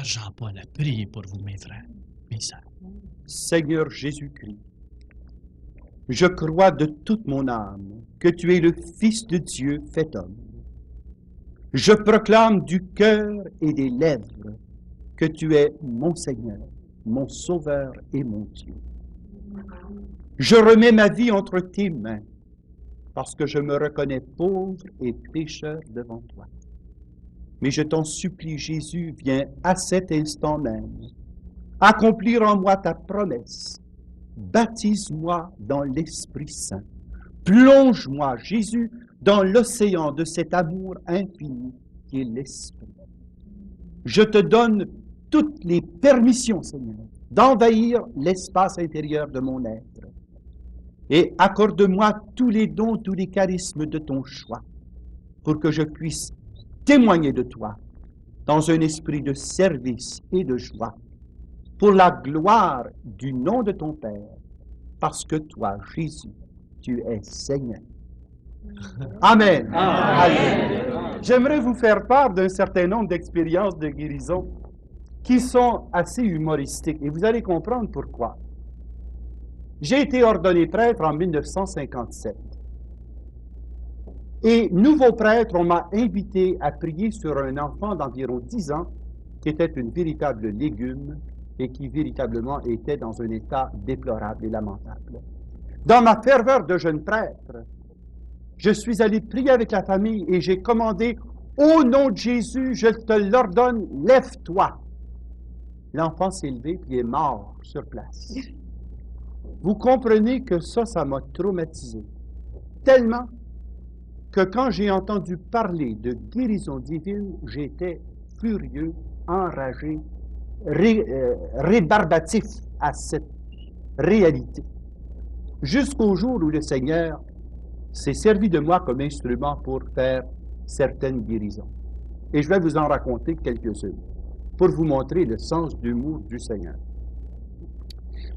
frère Jean-Paul a prié pour vous, mes frères, mes sœurs. Seigneur Jésus-Christ, je crois de toute mon âme que tu es le Fils de Dieu fait homme. Je proclame du cœur et des lèvres que tu es mon Seigneur, mon Sauveur et mon Dieu. Je remets ma vie entre tes mains parce que je me reconnais pauvre et pécheur devant toi. Mais je t'en supplie, Jésus, viens à cet instant même accomplir en moi ta promesse. Baptise-moi dans l'Esprit Saint. Plonge-moi, Jésus, dans l'océan de cet amour infini qui est l'Esprit. Je te donne toutes les permissions, Seigneur, d'envahir l'espace intérieur de mon être. Et accorde-moi tous les dons, tous les charismes de ton choix, pour que je puisse témoigner de toi dans un esprit de service et de joie, pour la gloire du nom de ton Père, parce que toi, Jésus, tu es Seigneur. Amen. Amen. J'aimerais vous faire part d'un certain nombre d'expériences de guérison qui sont assez humoristiques, et vous allez comprendre pourquoi. J'ai été ordonné prêtre en 1957. Et nouveau prêtre, on m'a invité à prier sur un enfant d'environ 10 ans qui était une véritable légume et qui véritablement était dans un état déplorable et lamentable. Dans ma ferveur de jeune prêtre, je suis allé prier avec la famille et j'ai commandé « Au nom de Jésus, je te l'ordonne, lève-toi ». L'enfant s'est levé puis est mort sur place. Vous comprenez que ça m'a traumatisé. Tellement que quand j'ai entendu parler de guérison divine, j'étais furieux, enragé, rébarbatif à cette réalité. Jusqu'au jour où le Seigneur s'est servi de moi comme instrument pour faire certaines guérisons. Et je vais vous en raconter quelques-unes pour vous montrer le sens d'humour du Seigneur.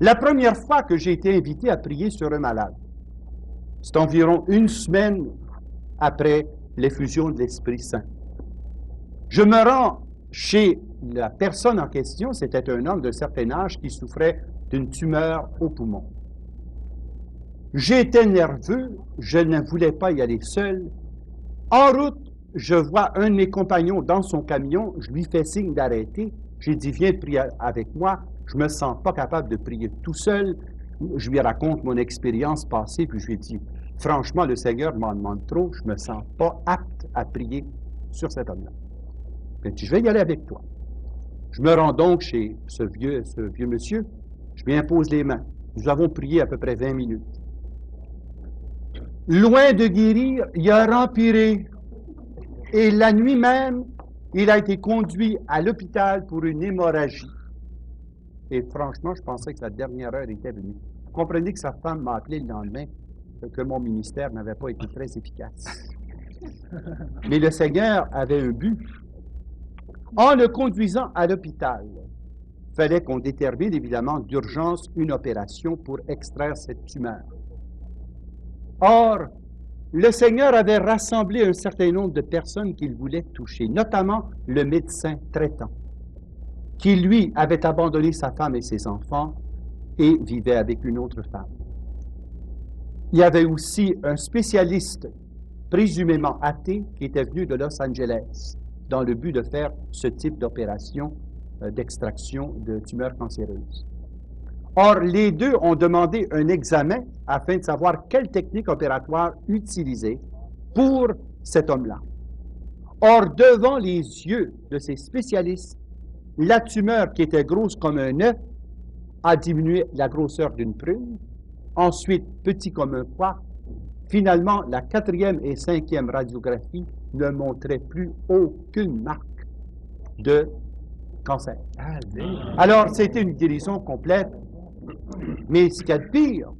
La première fois que j'ai été invité à prier sur un malade, c'est environ une semaine après l'effusion de l'Esprit Saint. Je me rends chez la personne en question, c'était un homme d'un certain âge qui souffrait d'une tumeur au poumon. J'étais nerveux, je ne voulais pas y aller seul. En route, je vois un de mes compagnons dans son camion, je lui fais signe d'arrêter. J'ai dit, viens prier avec moi, je me sens pas capable de prier tout seul. Je lui raconte mon expérience passée, puis je lui dis, franchement, le Seigneur m'en demande trop, je me sens pas apte à prier sur cet homme-là. Il dit, je vais y aller avec toi. Je me rends donc chez ce vieux monsieur, je lui impose les mains. Nous avons prié à peu près 20 minutes. Loin de guérir, il a empiré. Et la nuit même, il a été conduit à l'hôpital pour une hémorragie. Et franchement, je pensais que sa dernière heure était venue. Vous comprenez que sa femme m'a appelé le lendemain, que mon ministère n'avait pas été très efficace. Mais le Seigneur avait un but. En le conduisant à l'hôpital, il fallait qu'on détermine évidemment d'urgence une opération pour extraire cette tumeur. Or, le Seigneur avait rassemblé un certain nombre de personnes qu'il voulait toucher, notamment le médecin traitant, qui lui avait abandonné sa femme et ses enfants et vivait avec une autre femme. Il y avait aussi un spécialiste présumément athée qui était venu de Los Angeles dans le but de faire ce type d'opération d'extraction de tumeurs cancéreuses. Or, les deux ont demandé un examen afin de savoir quelle technique opératoire utiliser pour cet homme-là. Or, devant les yeux de ces spécialistes, la tumeur qui était grosse comme un œuf a diminué la grosseur d'une prune, ensuite petit comme un pois. Finalement, la 4e et 5e radiographie ne montraient plus aucune marque de cancer. Alors, c'était une guérison complète. Mais ce qu'il y a de pire,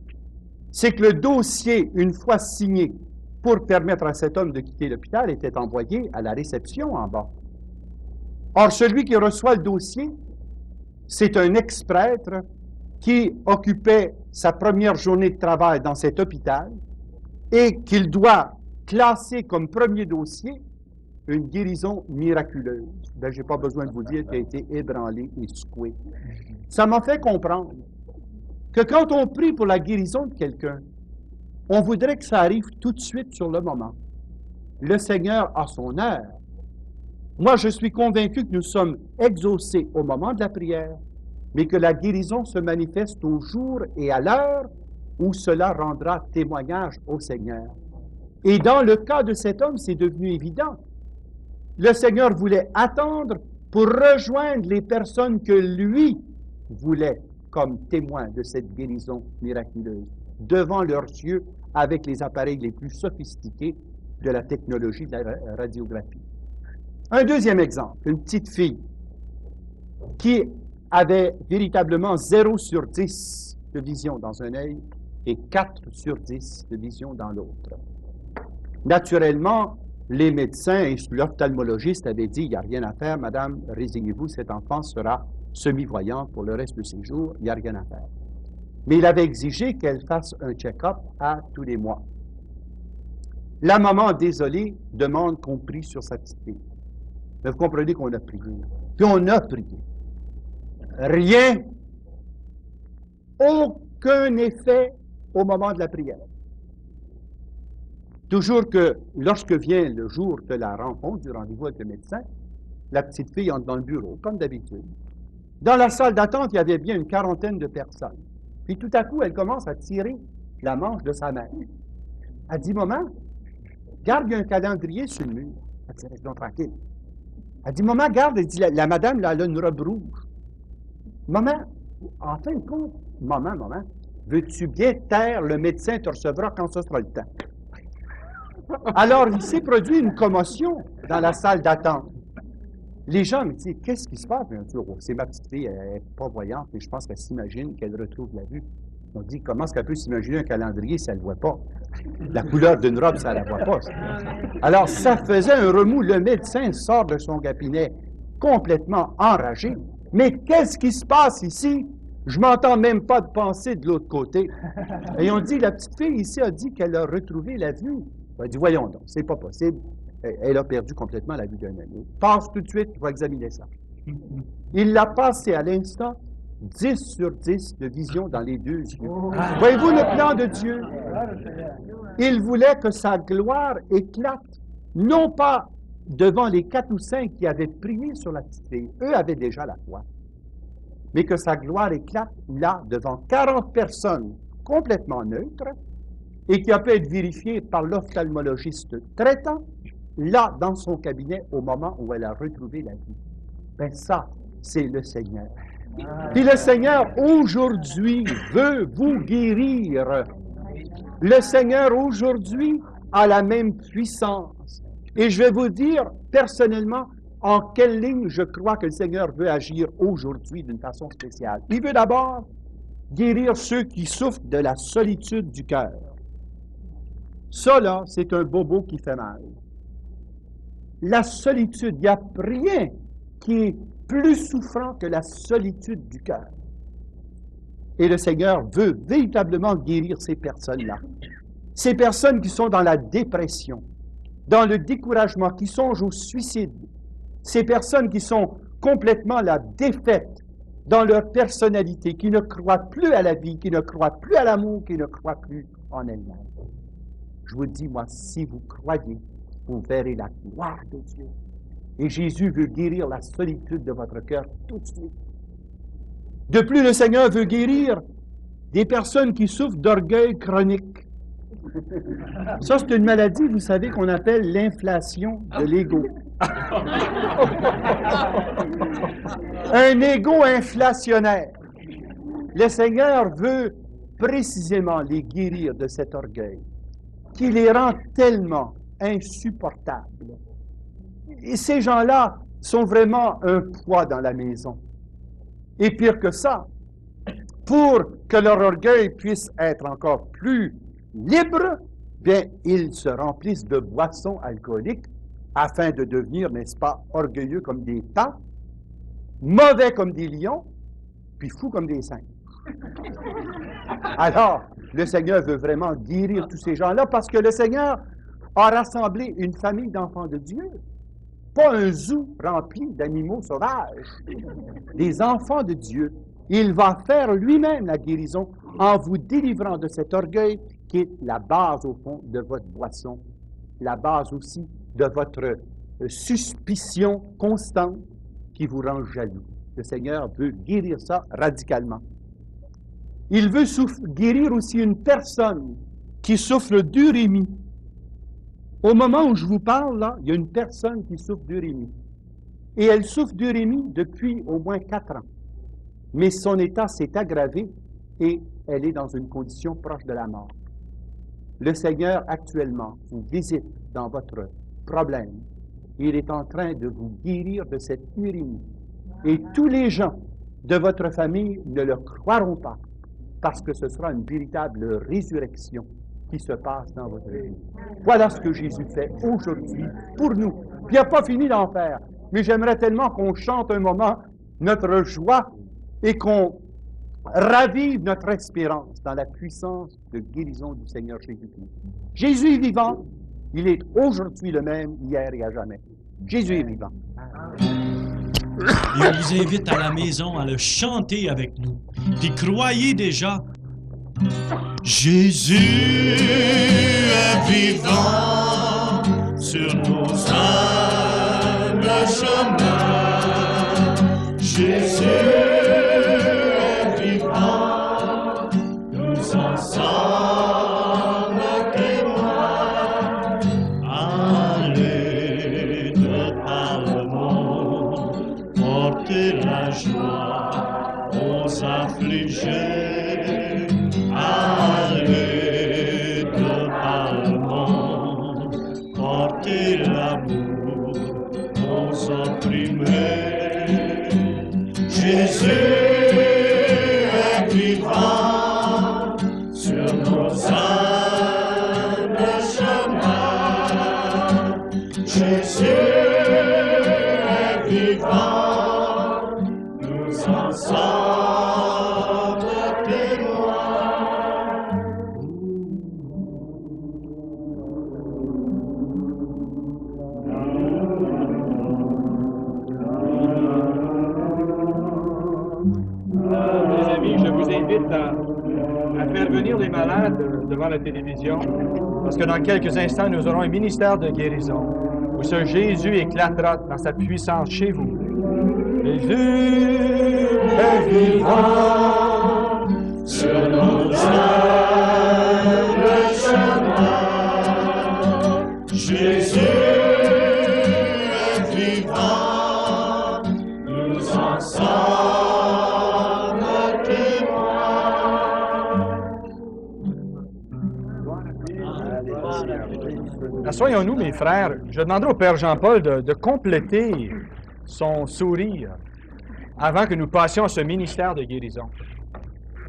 c'est que le dossier, une fois signé pour permettre à cet homme de quitter l'hôpital, était envoyé à la réception en bas. Or, celui qui reçoit le dossier, c'est un ex-prêtre qui occupait sa première journée de travail dans cet hôpital et qu'il doit classer comme premier dossier une guérison miraculeuse. Ben, je n'ai pas besoin de vous dire qu'elle a été ébranlée et secouée. Ça m'a fait comprendre que quand on prie pour la guérison de quelqu'un, on voudrait que ça arrive tout de suite sur le moment. Le Seigneur a son heure. Moi, je suis convaincu que nous sommes exaucés au moment de la prière, mais que la guérison se manifeste au jour et à l'heure où cela rendra témoignage au Seigneur. Et dans le cas de cet homme, c'est devenu évident. Le Seigneur voulait attendre pour rejoindre les personnes que lui voulait comme témoins de cette guérison miraculeuse, devant leurs yeux avec les appareils les plus sophistiqués de la technologie de la radiographie. Un deuxième exemple, une petite fille qui avait véritablement 0 sur 10 de vision dans un œil et 4 sur 10 de vision dans l'autre. Naturellement, les médecins et l'ophtalmologiste avaient dit, il n'y a rien à faire, madame, résignez-vous, cet enfant sera semi-voyant pour le reste de ses jours, il n'y a rien à faire. Mais il avait exigé qu'elle fasse un check-up à tous les mois. La maman, désolée, demande qu'on prie sur sa petite fille. Mais vous comprenez qu'on a prié. Puis on a prié. Rien. Aucun effet au moment de la prière. Toujours que lorsque vient le jour de la rencontre, du rendez-vous avec le médecin, la petite fille entre dans le bureau, comme d'habitude. Dans la salle d'attente, il y avait bien une quarantaine de personnes. Puis tout à coup, elle commence à tirer la manche de sa mère. Elle dit, maman, garde, il y a un calendrier sur le mur. Elle dit, reste donc tranquille. Elle dit, maman, garde, elle dit, la madame, là, elle a une robe rouge. Maman, en fin de compte, maman, veux-tu bien taire, le médecin te recevra quand ce sera le temps. Alors, il s'est produit une commotion dans la salle d'attente. Les gens me disent, qu'est-ce qui se passe? Bien sûr, c'est ma petite fille, elle n'est pas voyante, mais je pense qu'elle s'imagine qu'elle retrouve la vue. On dit, comment est-ce qu'elle peut s'imaginer un calendrier si elle ne le voit pas? La couleur d'une robe, ça ne la voit pas. Alors, ça faisait un remous. Le médecin sort de son cabinet complètement enragé. Mais qu'est-ce qui se passe ici? Je m'entends même pas de penser de l'autre côté. Et on dit, la petite fille ici a dit qu'elle a retrouvé la vue. On dit, voyons donc, c'est pas possible. Elle a perdu complètement la vue d'un œil. Passe tout de suite, je vais examiner ça. Il l'a passé à l'instant, 10 sur 10 de vision dans les deux yeux. Voyez-vous le plan de Dieu? Il voulait que sa gloire éclate, non pas devant les 4 ou 5 qui avaient prié sur la petite fille. Eux avaient déjà la foi. Mais que sa gloire éclate là, devant 40 personnes complètement neutres, et qui a pu être vérifiée par l'ophtalmologiste traitant, là, dans son cabinet, au moment où elle a retrouvé la vie. Ben ça, c'est le Seigneur. Puis le Seigneur, aujourd'hui, veut vous guérir. Le Seigneur, aujourd'hui, a la même puissance. Et je vais vous dire, personnellement, en quelle ligne je crois que le Seigneur veut agir aujourd'hui d'une façon spéciale. Il veut d'abord guérir ceux qui souffrent de la solitude du cœur. Ça, là, c'est un bobo qui fait mal. La solitude, il n'y a rien qui est plus souffrant que la solitude du cœur. Et le Seigneur veut véritablement guérir ces personnes-là. Ces personnes qui sont dans la dépression, dans le découragement, qui songent au suicide. Ces personnes qui sont complètement la défaite dans leur personnalité, qui ne croient plus à la vie, qui ne croient plus à l'amour, qui ne croient plus en elles-mêmes. Je vous dis, moi, si vous croyez, vous verrez la gloire de Dieu. Et Jésus veut guérir la solitude de votre cœur tout de suite. De plus, le Seigneur veut guérir des personnes qui souffrent d'orgueil chronique. Ça, c'est une maladie, vous savez, qu'on appelle l'inflation de l'ego. Un ego inflationnaire. Le Seigneur veut précisément les guérir de cet orgueil, qui les rend tellement insupportables. Et ces gens-là sont vraiment un poids dans la maison. Et pire que ça, pour que leur orgueil puisse être encore plus libre, bien, ils se remplissent de boissons alcooliques afin de devenir, n'est-ce pas, orgueilleux comme des paons, mauvais comme des lions, puis fous comme des singes. Alors, le Seigneur veut vraiment guérir tous ces gens-là parce que le Seigneur a rassemblé une famille d'enfants de Dieu. pas un zoo rempli d'animaux sauvages, des enfants de Dieu. Il va faire lui-même la guérison en vous délivrant de cet orgueil qui est la base, au fond, de votre boisson, la base aussi de votre suspicion constante qui vous rend jaloux. Le Seigneur veut guérir ça radicalement. Il veut guérir aussi une personne qui souffre d'urémie. Au moment où je vous parle, là, il y a une personne qui souffre d'urémie. Et elle souffre d'urémie depuis au moins 4 ans. Mais son état s'est aggravé et elle est dans une condition proche de la mort. Le Seigneur, actuellement, vous visite dans votre problème. Il est en train de vous guérir de cette urémie. Et tous les gens de votre famille ne le croiront pas, parce que ce sera une véritable résurrection qui se passe dans votre vie. Voilà ce que Jésus fait aujourd'hui pour nous. Puis il n'a pas fini d'en faire. Mais j'aimerais tellement qu'on chante un moment notre joie et qu'on ravive notre espérance dans la puissance de guérison du Seigneur Jésus-Christ. Jésus est vivant. Il est aujourd'hui le même, hier et à jamais. Jésus est vivant. Et on vous invite à la maison à le chanter avec nous. Puis croyez déjà, Jésus est vivant sur nos humbles chemins. Jésus est vivant, nous en sommes témoins. Allez de par le monde, portez la joie aux affligés. Allez de par le monde, portez l'amour aux opprimés. Jésus est vivant sur nos humbles chemins. Jésus est vivant, nous en sommes témoins. Mes amis, je vous invite à faire venir les malades devant la télévision, parce que dans quelques instants, nous aurons un ministère de guérison, où ce Jésus éclatera dans sa puissance chez vous. Jésus est vivant sur nos humbles chemins. Jésus est vivant, nous en sommes témoins. Assoyons-nous, mes frères. Je demanderai au Père Jean-Paul de compléter son sourire avant que nous passions à ce ministère de guérison.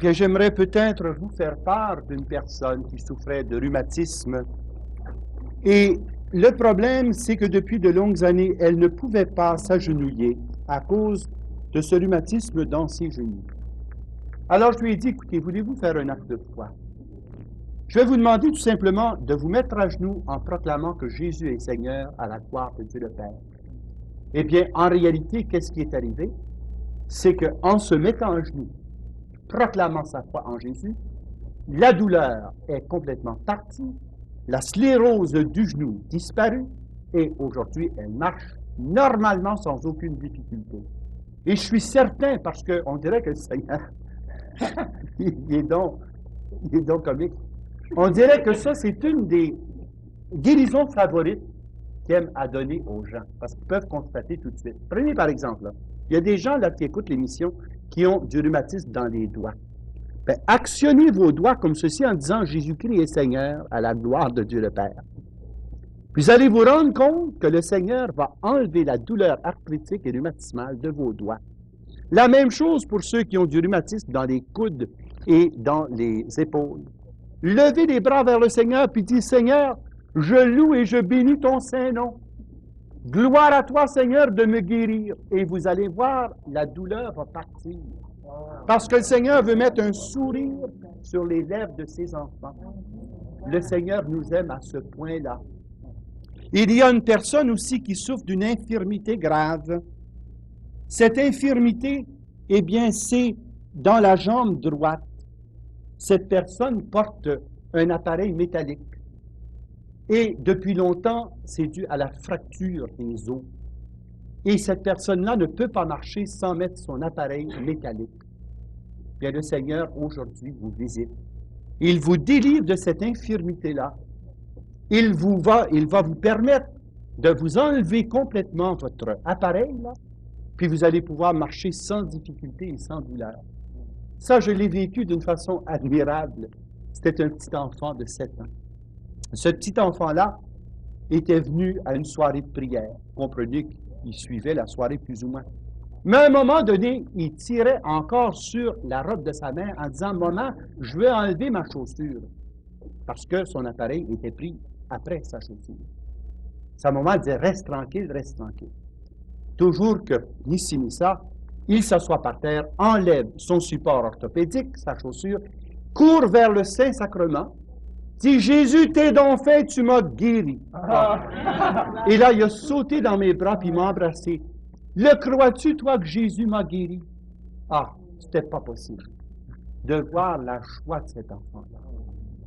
Que j'aimerais peut-être vous faire part d'une personne qui souffrait de rhumatisme. Et le problème, c'est que depuis de longues années, elle ne pouvait pas s'agenouiller à cause de ce rhumatisme dans ses genoux. Alors je lui ai dit, écoutez, voulez-vous faire un acte de foi? Je vais vous demander tout simplement de vous mettre à genoux en proclamant que Jésus est Seigneur à la gloire de Dieu le Père. Eh bien, en réalité, qu'est-ce qui est arrivé? C'est qu'en se mettant à genoux, proclamant sa foi en Jésus, la douleur est complètement partie, la sclérose du genou disparue, et aujourd'hui, elle marche normalement sans aucune difficulté. Et je suis certain, parce qu'on dirait que le Seigneur, il est donc comique. On dirait que ça, c'est une des guérisons favorites qu'il aime à donner aux gens, parce qu'ils peuvent constater tout de suite. Prenez par exemple, là, il y a des gens là qui écoutent l'émission qui ont du rhumatisme dans les doigts. Bien, actionnez vos doigts comme ceci en disant « Jésus-Christ est Seigneur à la gloire de Dieu le Père ». Vous allez vous rendre compte que le Seigneur va enlever la douleur arthritique et rhumatismale de vos doigts. La même chose pour ceux qui ont du rhumatisme dans les coudes et dans les épaules. Levez les bras vers le Seigneur puis dites « Seigneur, je loue et je bénis ton Saint-Nom. Gloire à toi, Seigneur, de me guérir. » Et vous allez voir, la douleur va partir. Parce que le Seigneur veut mettre un sourire sur les lèvres de ses enfants. Le Seigneur nous aime à ce point-là. Il y a une personne aussi qui souffre d'une infirmité grave. Cette infirmité, eh bien, c'est dans la jambe droite. Cette personne porte un appareil métallique. Et depuis longtemps, c'est dû à la fracture des os. Et cette personne-là ne peut pas marcher sans mettre son appareil métallique. Bien, le Seigneur, aujourd'hui, vous visite. Il vous délivre de cette infirmité-là. Il va vous permettre de vous enlever complètement votre appareil, là, puis vous allez pouvoir marcher sans difficulté et sans douleur. Ça, je l'ai vécu d'une façon admirable. C'était un petit enfant de 7 ans. Ce petit enfant-là était venu à une soirée de prière. Comprenez qu'il suivait la soirée plus ou moins. Mais à un moment donné, il tirait encore sur la robe de sa mère en disant « Maman, je veux enlever ma chaussure. » Parce que son appareil était pris après sa chaussure. Sa maman disait « Reste tranquille, reste tranquille. » Toujours que, ni ci ni ça, il s'assoit par terre, enlève son support orthopédique, sa chaussure, court vers le Saint-Sacrement, dit « Jésus, t'es donc fait, tu m'as guéri. » Et là, il a sauté dans mes bras, puis il m'a embrassé. « Le crois-tu, toi, que Jésus m'a guéri? » Ah, c'était pas possible de voir la joie de cet enfant-là.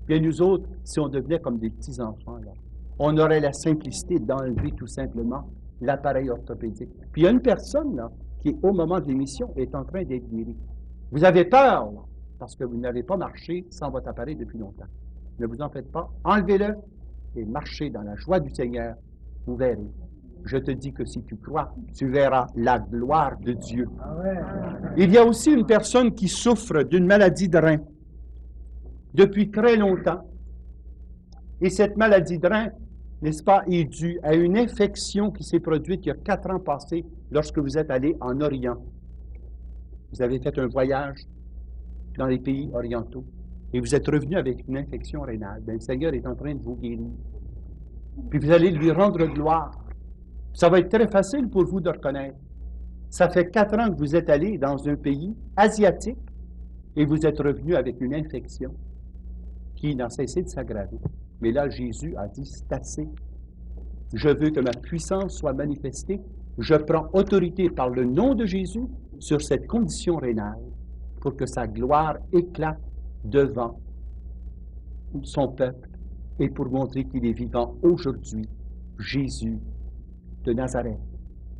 Bien, nous autres, si on devenait comme des petits-enfants, là, on aurait la simplicité d'enlever tout simplement l'appareil orthopédique. Puis il y a une personne, là, qui, au moment de l'émission, est en train d'être guérie. Vous avez peur, là, parce que vous n'avez pas marché sans votre appareil depuis longtemps. Ne vous en faites pas. Enlevez-le et marchez dans la joie du Seigneur. Vous verrez. Je te dis que si tu crois, tu verras la gloire de Dieu. Il y a aussi une personne qui souffre d'une maladie de rein depuis très longtemps. Et cette maladie de rein, n'est-ce pas, est due à une infection qui s'est produite il y a 4 ans passés lorsque vous êtes allé en Orient. Vous avez fait un voyage dans les pays orientaux et vous êtes revenu avec une infection rénale. Bien, le Seigneur est en train de vous guérir. Puis vous allez lui rendre gloire. Ça va être très facile pour vous de reconnaître. Ça fait 4 ans que vous êtes allé dans un pays asiatique et vous êtes revenu avec une infection qui n'a cessé de s'aggraver. Mais là, Jésus a dit, c'est assez. Je veux que ma puissance soit manifestée. Je prends autorité par le nom de Jésus sur cette condition rénale pour que sa gloire éclate devant son peuple et pour montrer qu'il est vivant aujourd'hui. Jésus de Nazareth,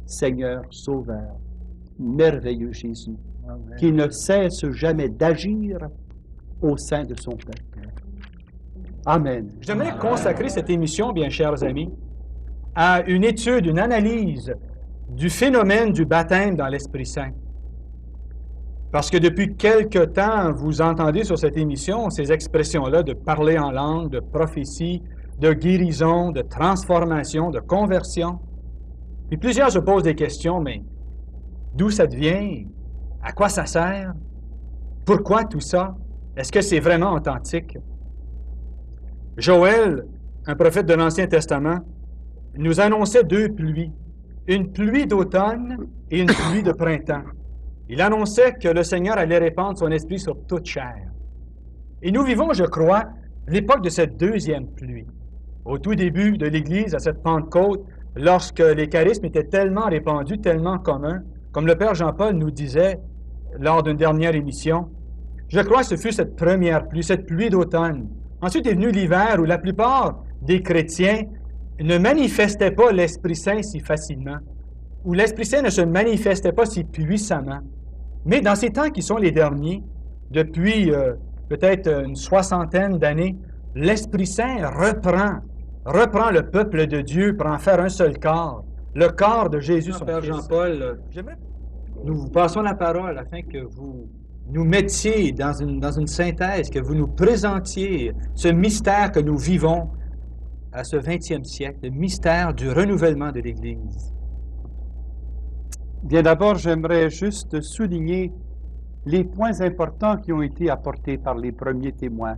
Seigneur, Sauveur, merveilleux Jésus, Amen, qui ne cesse jamais d'agir au sein de son peuple. Amen. J'aimerais consacrer cette émission, bien chers amis, à une étude, une analyse du phénomène du baptême dans l'Esprit Saint. Parce que depuis quelque temps, vous entendez sur cette émission ces expressions-là de parler en langue, de prophétie, de guérison, de transformation, de conversion. Puis plusieurs se posent des questions, mais d'où ça vient? À quoi ça sert? Pourquoi tout ça? Est-ce que c'est vraiment authentique? Joël, un prophète de l'Ancien Testament, nous annonçait 2 pluies, une pluie d'automne et une pluie de printemps. Il annonçait que le Seigneur allait répandre son esprit sur toute chair. Et nous vivons, je crois, l'époque de cette 2e pluie. Au tout début de l'Église, à cette Pentecôte, lorsque les charismes étaient tellement répandus, tellement communs, comme le Père Jean-Paul nous disait lors d'une dernière émission, je crois que ce fut cette première pluie, cette pluie d'automne. Ensuite est venu l'hiver où la plupart des chrétiens ne manifestaient pas l'Esprit Saint si facilement, où l'Esprit Saint ne se manifestait pas si puissamment. Mais dans ces temps qui sont les derniers, depuis peut-être une 60aine d'années, l'Esprit Saint reprend le peuple de Dieu pour en faire un seul corps, le corps de Jésus, son Père Jean-Paul. Nous vous passons la parole afin que vous nous mettiez dans une synthèse, que vous nous présentiez ce mystère que nous vivons à ce 20e siècle, le mystère du renouvellement de l'Église. Bien, d'abord, j'aimerais juste souligner les points importants qui ont été apportés par les premiers témoins.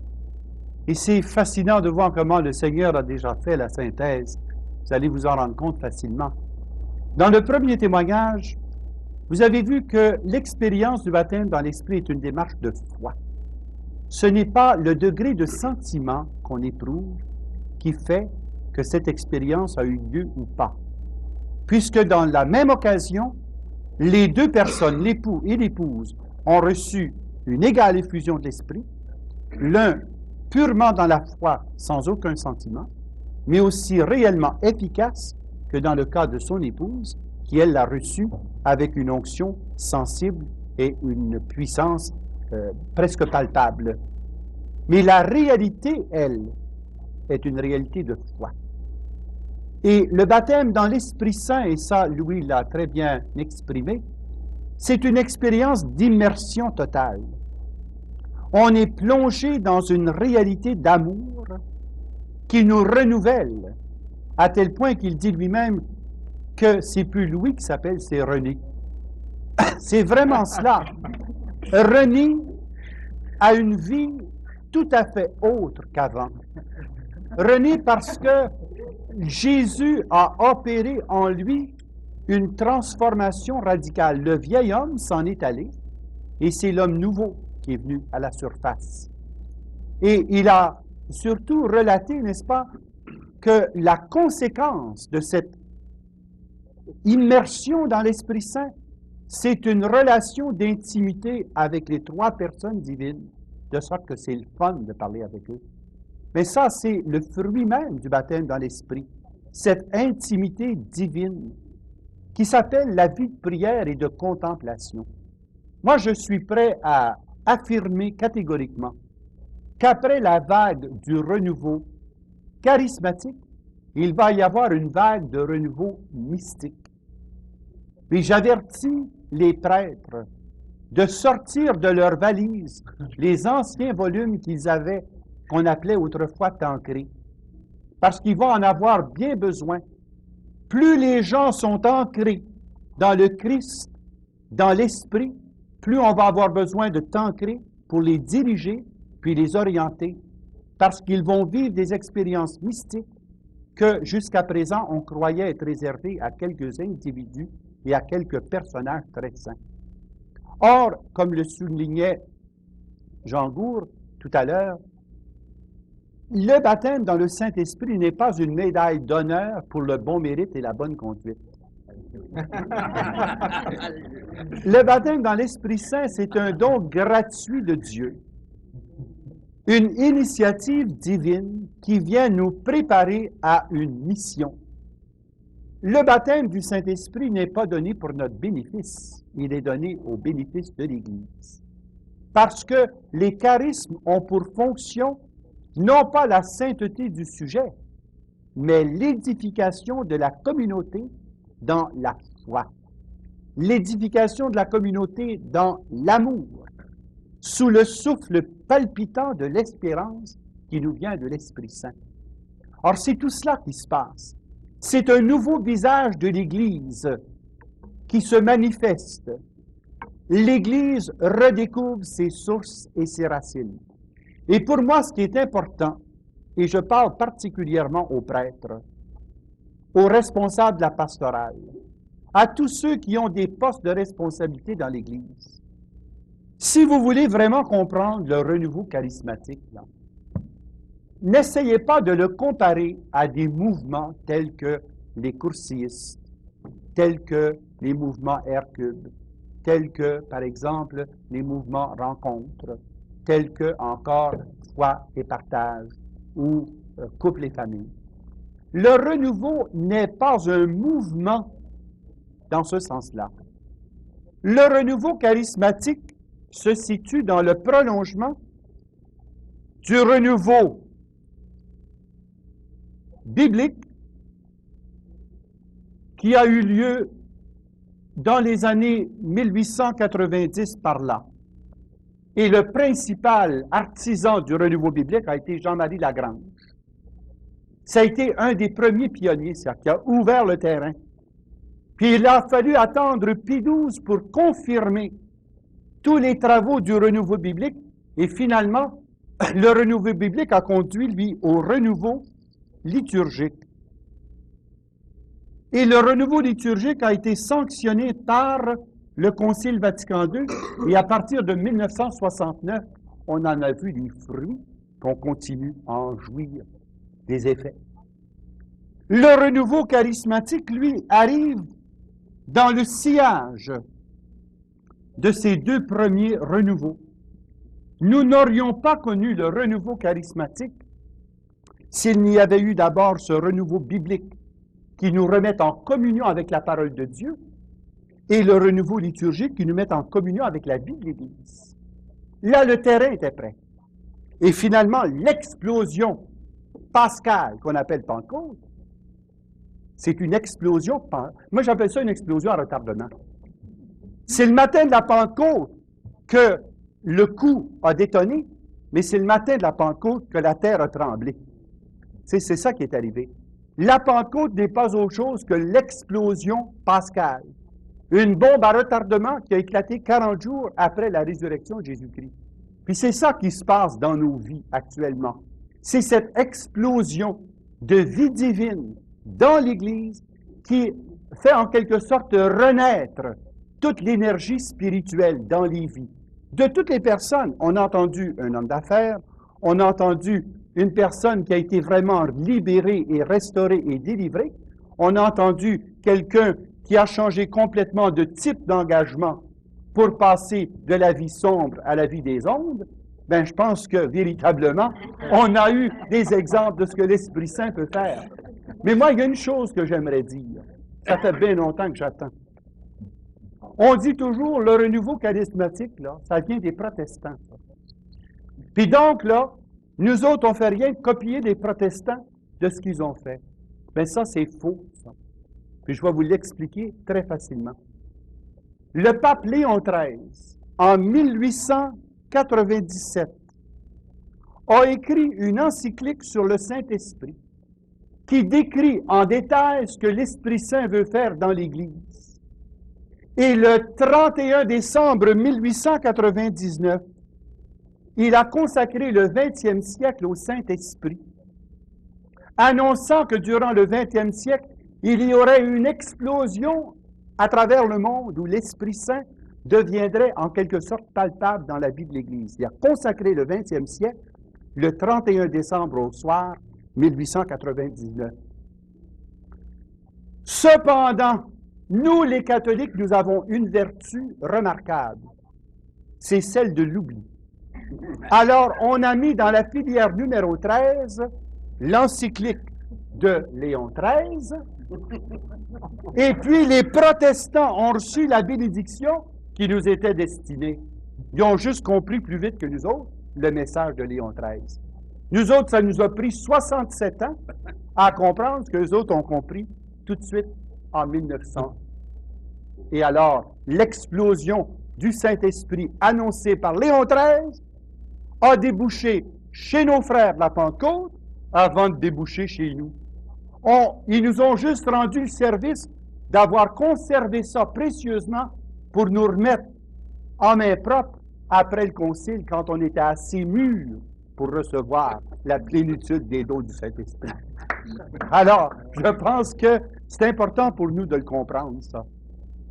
Et c'est fascinant de voir comment le Seigneur a déjà fait la synthèse. Vous allez vous en rendre compte facilement. Dans le premier témoignage, vous avez vu que l'expérience du baptême dans l'Esprit est une démarche de foi. Ce n'est pas le degré de sentiment qu'on éprouve qui fait que cette expérience a eu lieu ou pas. Puisque dans la même occasion, les deux personnes, l'époux et l'épouse, ont reçu une égale effusion de l'Esprit, l'un purement dans la foi, sans aucun sentiment, mais aussi réellement efficace que dans le cas de son épouse, qui, elle, l'a reçu avec une onction sensible et une puissance presque palpable. Mais la réalité, elle, est une réalité de foi. Et le baptême dans l'Esprit Saint, et ça, Louis l'a très bien exprimé, c'est une expérience d'immersion totale. On est plongé dans une réalité d'amour qui nous renouvelle, à tel point qu'il dit lui-même que c'est plus Louis qui s'appelle, c'est René. C'est vraiment cela. René a une vie tout à fait autre qu'avant. René, parce que Jésus a opéré en lui une transformation radicale. Le vieil homme s'en est allé et c'est l'homme nouveau qui est venu à la surface. Et il a surtout relaté, n'est-ce pas, que la conséquence de cette immersion dans l'Esprit Saint, c'est une relation d'intimité avec les trois personnes divines, de sorte que c'est le fun de parler avec eux. Mais ça, c'est le fruit même du baptême dans l'Esprit, cette intimité divine qui s'appelle la vie de prière et de contemplation. Moi, je suis prêt à affirmer catégoriquement qu'après la vague du renouveau charismatique, il va y avoir une vague de renouveau mystique. Puis j'avertis les prêtres de sortir de leurs valises les anciens volumes qu'ils avaient, qu'on appelait autrefois tancrés, parce qu'ils vont en avoir bien besoin. Plus les gens sont ancrés dans le Christ, dans l'Esprit, plus on va avoir besoin de tancrés pour les diriger, puis les orienter, parce qu'ils vont vivre des expériences mystiques que jusqu'à présent on croyait être réservées à quelques individus et à quelques personnages très saints. Or, comme le soulignait Jean Gourde tout à l'heure, le baptême dans le Saint-Esprit n'est pas une médaille d'honneur pour le bon mérite et la bonne conduite. Le baptême dans l'Esprit Saint, c'est un don gratuit de Dieu, une initiative divine qui vient nous préparer à une mission. Le baptême du Saint-Esprit n'est pas donné pour notre bénéfice, il est donné au bénéfice de l'Église. Parce que les charismes ont pour fonction non pas la sainteté du sujet, mais l'édification de la communauté dans la foi, l'édification de la communauté dans l'amour, sous le souffle palpitant de l'espérance qui nous vient de l'Esprit Saint. Or, c'est tout cela qui se passe. C'est un nouveau visage de l'Église qui se manifeste. L'Église redécouvre ses sources et ses racines. Et pour moi, ce qui est important, et je parle particulièrement aux prêtres, aux responsables de la pastorale, à tous ceux qui ont des postes de responsabilité dans l'Église, si vous voulez vraiment comprendre le renouveau charismatique, là, n'essayez pas de le comparer à des mouvements tels que les coursistes, tels que les mouvements Hercube, tels que, par exemple, les mouvements rencontres, tels que, encore, foi et partage, ou couple et famille. Le renouveau n'est pas un mouvement dans ce sens-là. Le renouveau charismatique se situe dans le prolongement du renouveau biblique qui a eu lieu dans les années 1890 par là. Et le principal artisan du renouveau biblique a été Jean-Marie Lagrange. Ça a été un des premiers pionniers, qui a ouvert le terrain. Puis il a fallu attendre Pie XII pour confirmer tous les travaux du renouveau biblique. Et finalement, le renouveau biblique a conduit, lui, au renouveau liturgique. Et le renouveau liturgique a été sanctionné par le Concile Vatican II, et à partir de 1969, on en a vu les fruits, qu'on continue à en jouir des effets. Le renouveau charismatique, lui, arrive dans le sillage de ces deux premiers renouveaux. Nous n'aurions pas connu le renouveau charismatique s'il n'y avait eu d'abord ce renouveau biblique qui nous remet en communion avec la parole de Dieu et le renouveau liturgique qui nous met en communion avec la vie de l'Église. Là, le terrain était prêt. Et finalement, l'explosion pascale qu'on appelle Pentecôte, c'est une explosion, moi j'appelle ça une explosion à retardement. C'est le matin de la Pentecôte que le coup a détonné, mais c'est le matin de la Pentecôte que la terre a tremblé. C'est ça qui est arrivé. La Pentecôte n'est pas autre chose que l'explosion pascale. Une bombe à retardement qui a éclaté 40 jours après la résurrection de Jésus-Christ. Puis c'est ça qui se passe dans nos vies actuellement. C'est cette explosion de vie divine dans l'Église qui fait en quelque sorte renaître toute l'énergie spirituelle dans les vies. De toutes les personnes, on a entendu un homme d'affaires, on a entendu une personne qui a été vraiment libérée et restaurée et délivrée, on a entendu quelqu'un qui a changé complètement de type d'engagement pour passer de la vie sombre à la vie des ondes. Bien, je pense que véritablement, on a eu des exemples de ce que l'Esprit Saint peut faire. Mais moi, il y a une chose que j'aimerais dire. Ça fait bien longtemps que j'attends. On dit toujours, le renouveau charismatique, là, ça vient des protestants. Ça. Puis donc, là, nous autres, on ne fait rien que copier des protestants de ce qu'ils ont fait. Bien, ça, c'est faux, ça. Puis je vais vous l'expliquer très facilement. Le pape Léon XIII, en 1897, a écrit une encyclique sur le Saint-Esprit qui décrit en détail ce que l'Esprit Saint veut faire dans l'Église. Et le 31 décembre 1899, il a consacré le 20e siècle au Saint-Esprit, annonçant que durant le 20e siècle, il y aurait une explosion à travers le monde où l'Esprit Saint deviendrait en quelque sorte palpable dans la vie de l'Église. Il a consacré le 20e siècle le 31 décembre au soir 1899. Cependant, nous les catholiques, nous avons une vertu remarquable. C'est celle de l'oubli. Alors, on a mis dans la filière numéro 13 l'encyclique de Léon XIII, et puis les protestants ont reçu la bénédiction qui nous était destinée. Ils ont juste compris plus vite que nous autres le message de Léon XIII. Nous autres, ça nous a pris 67 ans à comprendre ce que les autres ont compris tout de suite en 1900. Et alors, l'explosion du Saint-Esprit annoncée par Léon XIII a débouché chez nos frères de la Pentecôte avant de déboucher chez nous. Ils nous ont juste rendu le service d'avoir conservé ça précieusement pour nous remettre en main propre après le concile quand on était assez mûrs pour recevoir la plénitude des dons du Saint-Esprit. Alors, je pense que c'est important pour nous de le comprendre, ça.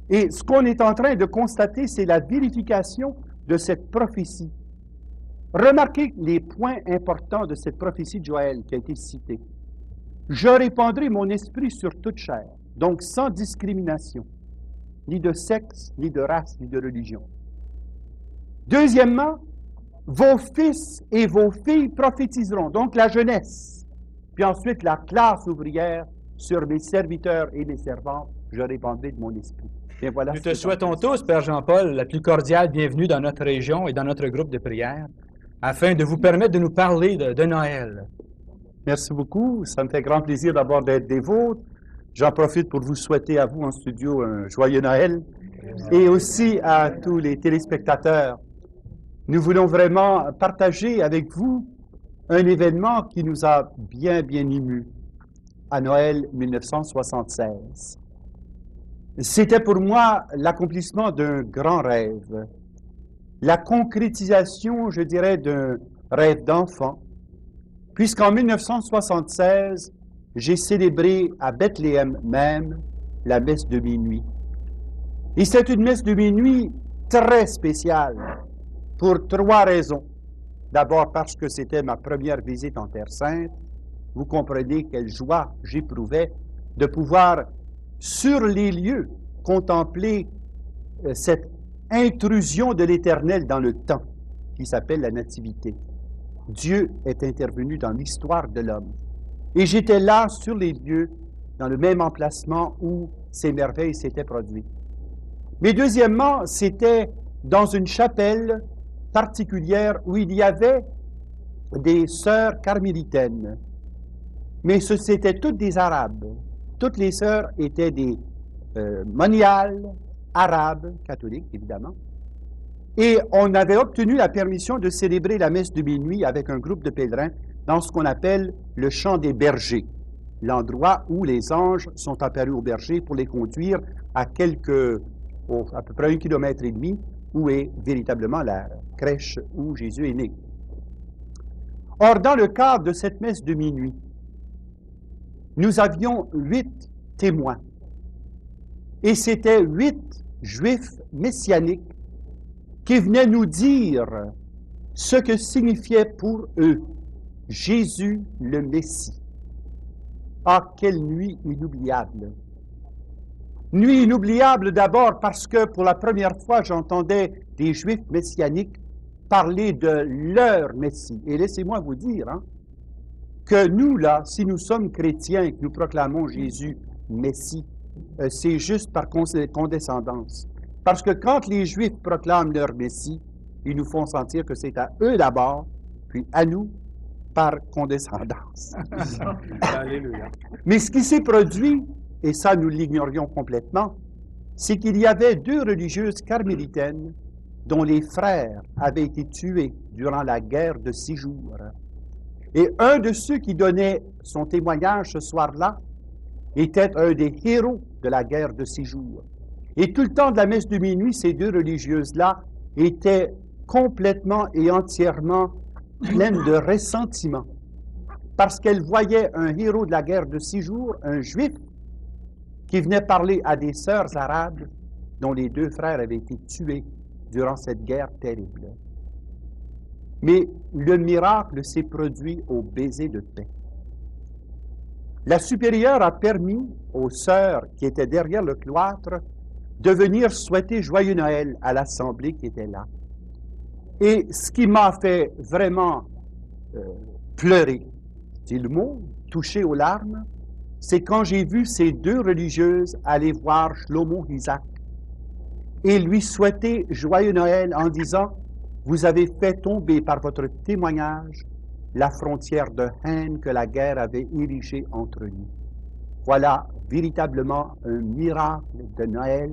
Et ce qu'on est en train de constater, c'est la vérification de cette prophétie. Remarquez les points importants de cette prophétie de Joël qui a été citée. Je répandrai mon esprit sur toute chair, donc sans discrimination, ni de sexe, ni de race, ni de religion. Deuxièmement, vos fils et vos filles prophétiseront, donc la jeunesse, puis ensuite la classe ouvrière, sur mes serviteurs et mes servantes, je répandrai de mon esprit. Bien, voilà. Nous te souhaitons tous, Père Jean-Paul, la plus cordiale bienvenue dans notre région et dans notre groupe de prière, afin de vous permettre de nous parler de Noël. Merci beaucoup. Ça me fait grand plaisir d'abord d'être des vôtres. J'en profite pour vous souhaiter à vous en studio un joyeux Noël et aussi à tous les téléspectateurs. Nous voulons vraiment partager avec vous un événement qui nous a bien émus à Noël 1976. C'était pour moi l'accomplissement d'un grand rêve, la concrétisation, je dirais, d'un rêve d'enfant, puisqu'en 1976, j'ai célébré à Bethléem même la messe de minuit. Et c'est une messe de minuit très spéciale pour trois raisons. D'abord parce que c'était ma première visite en Terre Sainte, vous comprenez quelle joie j'éprouvais de pouvoir, sur les lieux, contempler cette intrusion de l'Éternel dans le temps, qui s'appelle la Nativité. Dieu est intervenu dans l'histoire de l'homme. Et j'étais là, sur les lieux, dans le même emplacement où ces merveilles s'étaient produites. Mais deuxièmement, c'était dans une chapelle particulière où il y avait des sœurs carmélitaines. Mais c'étaient toutes des Arabes. Toutes les sœurs étaient des moniales, arabes, catholiques évidemment. Et on avait obtenu la permission de célébrer la messe de minuit avec un groupe de pèlerins dans ce qu'on appelle le champ des bergers, l'endroit où les anges sont apparus aux bergers pour les conduire à à peu près 1,5 kilomètre où est véritablement la crèche où Jésus est né. Or, dans le cadre de cette messe de minuit, nous avions 8 témoins. Et c'était 8 juifs messianiques qui venaient nous dire ce que signifiait pour eux Jésus le Messie. Ah, quelle nuit inoubliable! Nuit inoubliable d'abord parce que pour la première fois, j'entendais des Juifs messianiques parler de leur Messie. Et laissez-moi vous dire que nous, là, si nous sommes chrétiens et que nous proclamons Jésus Messie, c'est juste par condescendance. Parce que quand les Juifs proclament leur Messie, ils nous font sentir que c'est à eux d'abord, puis à nous, par condescendance. Alléluia. Mais ce qui s'est produit, et ça nous l'ignorions complètement, c'est qu'il y avait 2 religieuses carmélitaines dont les frères avaient été tués durant la guerre de 6 jours. Et un de ceux qui donnait son témoignage ce soir-là était un des héros de la guerre de 6 jours. Et tout le temps de la messe de minuit, ces 2 religieuses-là étaient complètement et entièrement pleines de ressentiment, parce qu'elles voyaient un héros de la guerre de 6 jours, un juif, qui venait parler à des sœurs arabes dont les 2 frères avaient été tués durant cette guerre terrible. Mais le miracle s'est produit au baiser de paix. La supérieure a permis aux sœurs qui étaient derrière le cloître de venir souhaiter joyeux Noël à l'assemblée qui était là. Et ce qui m'a fait vraiment pleurer, c'est le mot, touché aux larmes, c'est quand j'ai vu ces 2 religieuses aller voir Shlomo Isaac et lui souhaiter joyeux Noël en disant « Vous avez fait tomber par votre témoignage la frontière de haine que la guerre avait érigée entre nous. » Voilà véritablement un miracle de Noël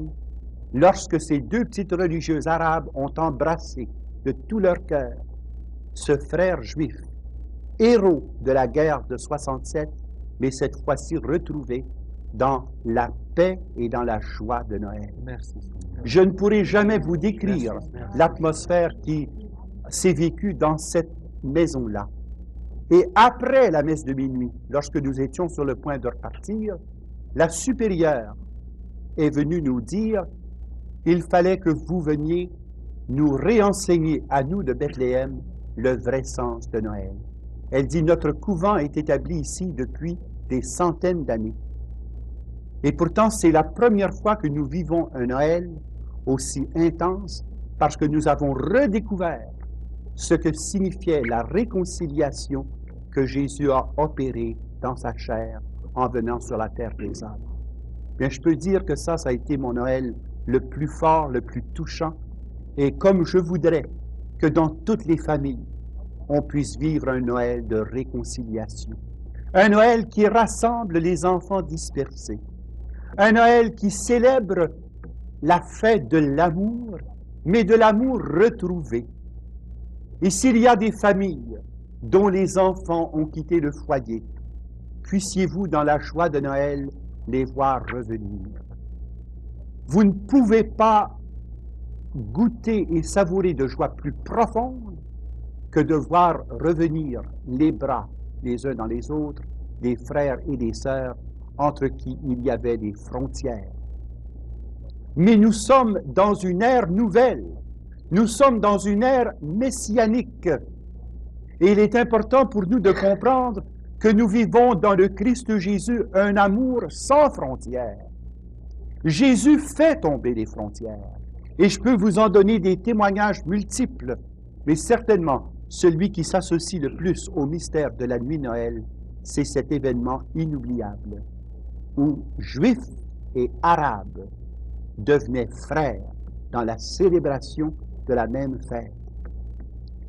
lorsque ces 2 petites religieuses arabes ont embrassé de tout leur cœur ce frère juif, héros de la guerre de 67, mais cette fois-ci retrouvé dans la paix et dans la joie de Noël. Merci. Je ne pourrai jamais vous décrire l'atmosphère qui s'est vécue dans cette maison-là. Et après la messe de minuit, lorsque nous étions sur le point de repartir, la supérieure est venue nous dire qu'il fallait que vous veniez nous réenseigner à nous de Bethléem le vrai sens de Noël. Elle dit, notre couvent est établi ici depuis des centaines d'années. Et pourtant, c'est la première fois que nous vivons un Noël aussi intense parce que nous avons redécouvert ce que signifiait la réconciliation que Jésus a opérée dans sa chair en venant sur la terre des hommes. Bien, je peux dire que ça a été mon Noël le plus fort, le plus touchant, et comme je voudrais que dans toutes les familles, on puisse vivre un Noël de réconciliation. Un Noël qui rassemble les enfants dispersés. Un Noël qui célèbre la fête de l'amour, mais de l'amour retrouvé. Et s'il y a des familles dont les enfants ont quitté le foyer, puissiez-vous, dans la joie de Noël, les voir revenir. Vous ne pouvez pas goûter et savourer de joie plus profonde que de voir revenir les bras les uns dans les autres, des frères et des sœurs entre qui il y avait des frontières. Mais nous sommes dans une ère nouvelle. Nous sommes dans une ère messianique. Et il est important pour nous de comprendre que nous vivons dans le Christ Jésus un amour sans frontières. Jésus fait tomber les frontières. Et je peux vous en donner des témoignages multiples, mais certainement, celui qui s'associe le plus au mystère de la nuit de Noël, c'est cet événement inoubliable où Juifs et Arabes devenaient frères dans la célébration de la même fête.